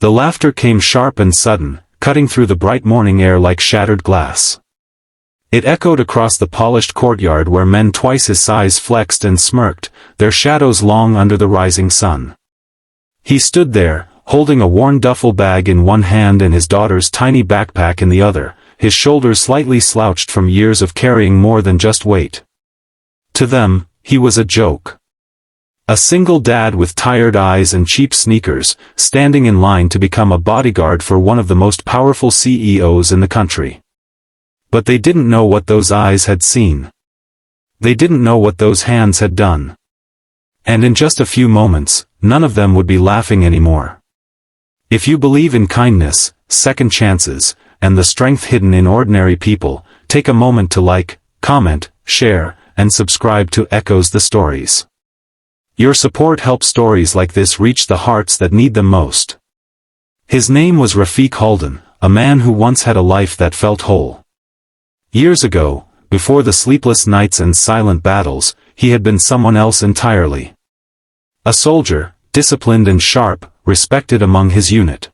The laughter came sharp and sudden, cutting through the bright morning air like shattered glass. It echoed across the polished courtyard where men twice his size flexed and smirked, their shadows long under the rising sun. He stood there, holding a worn duffel bag in one hand and his daughter's tiny backpack in the other, his shoulders slightly slouched from years of carrying more than just weight. To them, he was a joke. A single dad with tired eyes and cheap sneakers, standing in line to become a bodyguard for one of the most powerful CEOs in the country. But they didn't know what those eyes had seen. They didn't know what those hands had done. And in just a few moments, none of them would be laughing anymore. If you believe in kindness, second chances, and the strength hidden in ordinary people, take a moment to like, comment, share, and subscribe to Echoes the Stories. Your support helps stories like this reach the hearts that need them most. His name was Rafiq Halden, a man who once had a life that felt whole. Years ago, before the sleepless nights and silent battles, he had been someone else entirely. A soldier, disciplined and sharp, respected among his unit.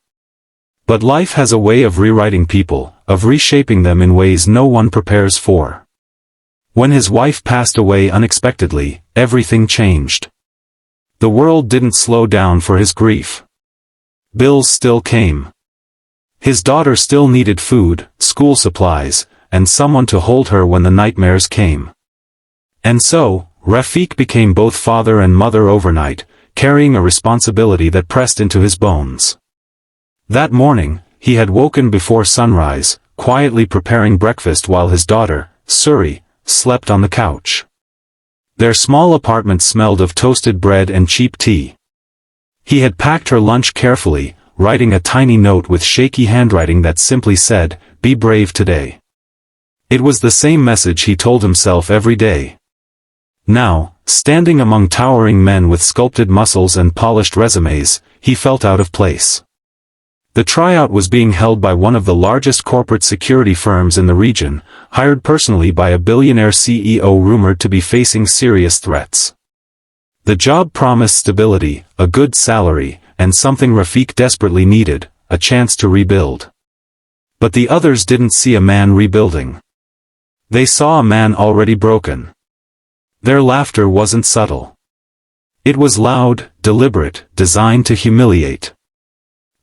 But life has a way of rewriting people, of reshaping them in ways no one prepares for. When his wife passed away unexpectedly, everything changed. The world didn't slow down for his grief. Bills still came. His daughter still needed food, school supplies, and someone to hold her when the nightmares came. And so, Rafiq became both father and mother overnight, carrying a responsibility that pressed into his bones. That morning, he had woken before sunrise, quietly preparing breakfast while his daughter, Suri, slept on the couch. Their small apartment smelled of toasted bread and cheap tea. He had packed her lunch carefully, writing a tiny note with shaky handwriting that simply said, "Be brave today." It was the same message he told himself every day. Now, standing among towering men with sculpted muscles and polished resumes, he felt out of place. The tryout was being held by one of the largest corporate security firms in the region, hired personally by a billionaire CEO rumored to be facing serious threats. The job promised stability, a good salary, and something Rafiq desperately needed, a chance to rebuild. But the others didn't see a man rebuilding. They saw a man already broken. Their laughter wasn't subtle. It was loud, deliberate, designed to humiliate.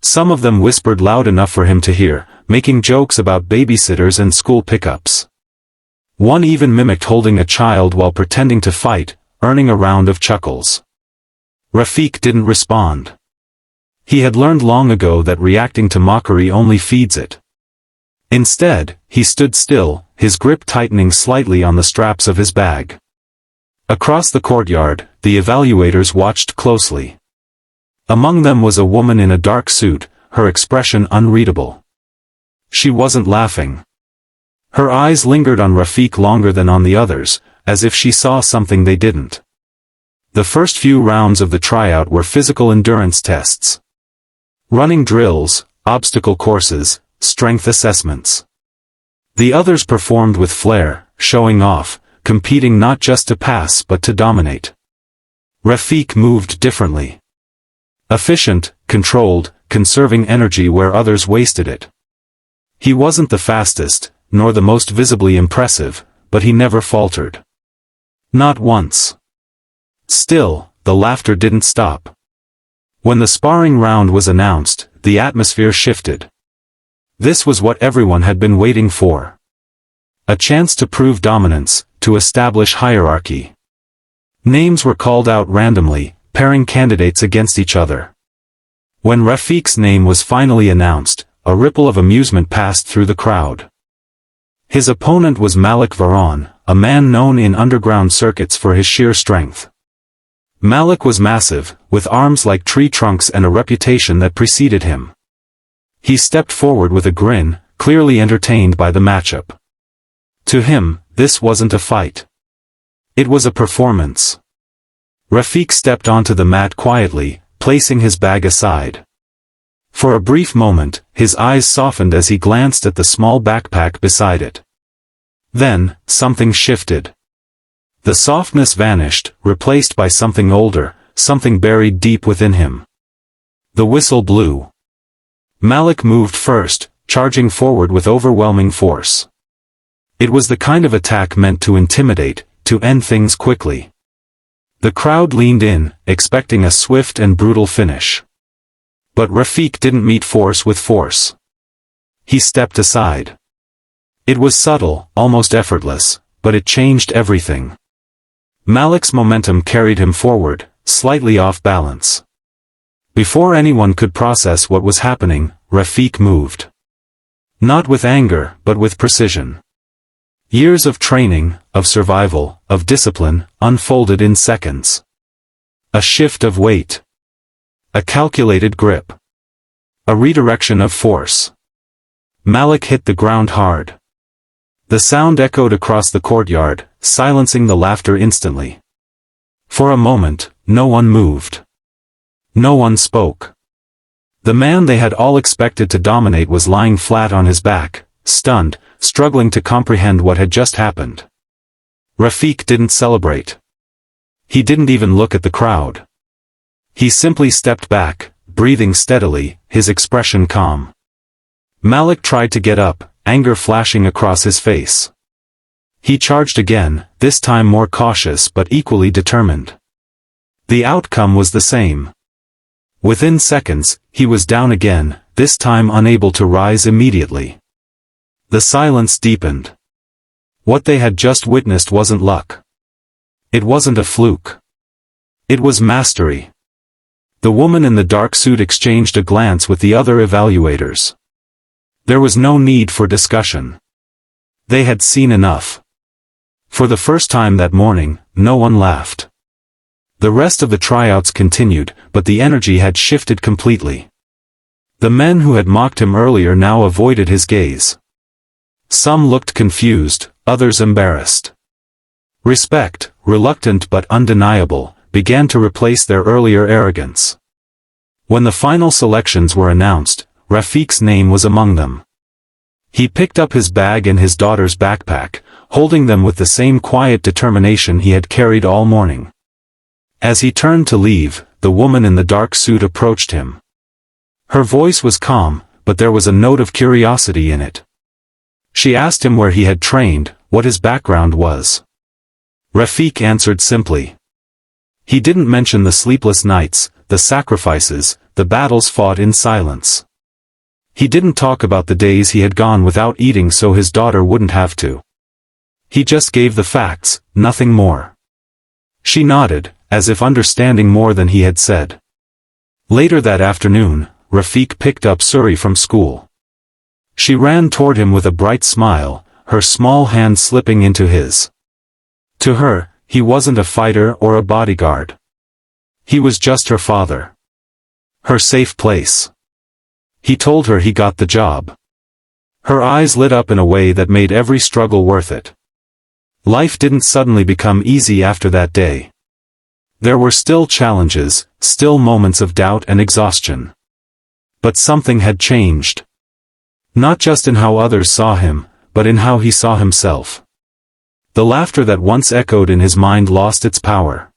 Some of them whispered loud enough for him to hear, making jokes about babysitters and school pickups. One even mimicked holding a child while pretending to fight, earning a round of chuckles. Rafiq didn't respond. He had learned long ago that reacting to mockery only feeds it. Instead, he stood still, his grip tightening slightly on the straps of his bag. Across the courtyard, the evaluators watched closely. Among them was a woman in a dark suit, her expression unreadable. She wasn't laughing. Her eyes lingered on Rafiq longer than on the others, as if she saw something they didn't. The first few rounds of the tryout were physical endurance tests. Running drills, obstacle courses, strength assessments. The others performed with flair, showing off, competing not just to pass but to dominate. Rafiq moved differently. Efficient, controlled, conserving energy where others wasted it. He wasn't the fastest, nor the most visibly impressive, but he never faltered. Not once. Still, the laughter didn't stop. When the sparring round was announced, the atmosphere shifted. This was what everyone had been waiting for. A chance to prove dominance, to establish hierarchy. Names were called out randomly, pairing candidates against each other. When Rafiq's name was finally announced, a ripple of amusement passed through the crowd. His opponent was Malik Varan, a man known in underground circuits for his sheer strength. Malik was massive, with arms like tree trunks and a reputation that preceded him. He stepped forward with a grin, clearly entertained by the matchup. To him, this wasn't a fight. It was a performance. Rafiq stepped onto the mat quietly, placing his bag aside. For a brief moment, his eyes softened as he glanced at the small backpack beside it. Then, something shifted. The softness vanished, replaced by something older, something buried deep within him. The whistle blew. Malik moved first, charging forward with overwhelming force. It was the kind of attack meant to intimidate, to end things quickly. The crowd leaned in, expecting a swift and brutal finish. But Rafiq didn't meet force with force. He stepped aside. It was subtle, almost effortless, but it changed everything. Malik's momentum carried him forward, slightly off balance. Before anyone could process what was happening, Rafiq moved. Not with anger, but with precision. Years of training, of survival, of discipline, unfolded in seconds. A shift of weight. A calculated grip. A redirection of force. Malik hit the ground hard. The sound echoed across the courtyard, silencing the laughter instantly. For a moment, no one moved. No one spoke. The man they had all expected to dominate was lying flat on his back, stunned, struggling to comprehend what had just happened. Rafiq didn't celebrate. He didn't even look at the crowd. He simply stepped back, breathing steadily, his expression calm. Malik tried to get up, anger flashing across his face. He charged again, this time more cautious but equally determined. The outcome was the same. Within seconds, he was down again, this time unable to rise immediately. The silence deepened. What they had just witnessed wasn't luck. It wasn't a fluke. It was mastery. The woman in the dark suit exchanged a glance with the other evaluators. There was no need for discussion. They had seen enough. For the first time that morning, no one laughed. The rest of the tryouts continued, but the energy had shifted completely. The men who had mocked him earlier now avoided his gaze. Some looked confused, others embarrassed. Respect, reluctant but undeniable, began to replace their earlier arrogance. When the final selections were announced, Rafiq's name was among them. He picked up his bag and his daughter's backpack, holding them with the same quiet determination he had carried all morning. As he turned to leave, the woman in the dark suit approached him. Her voice was calm, but there was a note of curiosity in it. She asked him where he had trained, what his background was. Rafiq answered simply. He didn't mention the sleepless nights, the sacrifices, the battles fought in silence. He didn't talk about the days he had gone without eating so his daughter wouldn't have to. He just gave the facts, nothing more. She nodded, as if understanding more than he had said. Later that afternoon, Rafiq picked up Suri from school. She ran toward him with a bright smile, her small hand slipping into his. To her, he wasn't a fighter or a bodyguard. He was just her father. Her safe place. He told her he got the job. Her eyes lit up in a way that made every struggle worth it. Life didn't suddenly become easy after that day. There were still challenges, still moments of doubt and exhaustion. But something had changed. Not just in how others saw him, but in how he saw himself. The laughter that once echoed in his mind lost its power.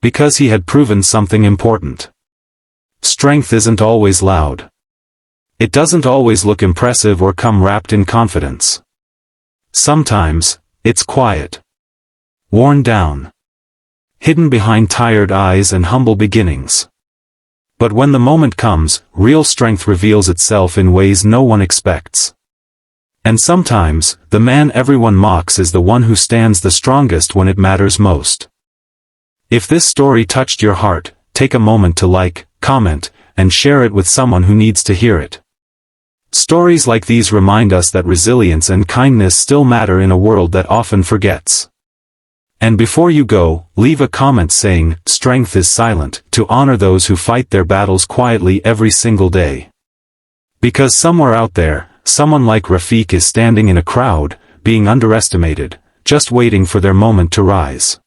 Because he had proven something important. Strength isn't always loud. It doesn't always look impressive or come wrapped in confidence. Sometimes, it's quiet. Worn down. Hidden behind tired eyes and humble beginnings. But when the moment comes, real strength reveals itself in ways no one expects. And sometimes, the man everyone mocks is the one who stands the strongest when it matters most. If this story touched your heart, take a moment to like, comment, and share it with someone who needs to hear it. Stories like these remind us that resilience and kindness still matter in a world that often forgets. And before you go, leave a comment saying, "Strength is silent," to honor those who fight their battles quietly every single day. Because somewhere out there, someone like Rafiq is standing in a crowd, being underestimated, just waiting for their moment to rise.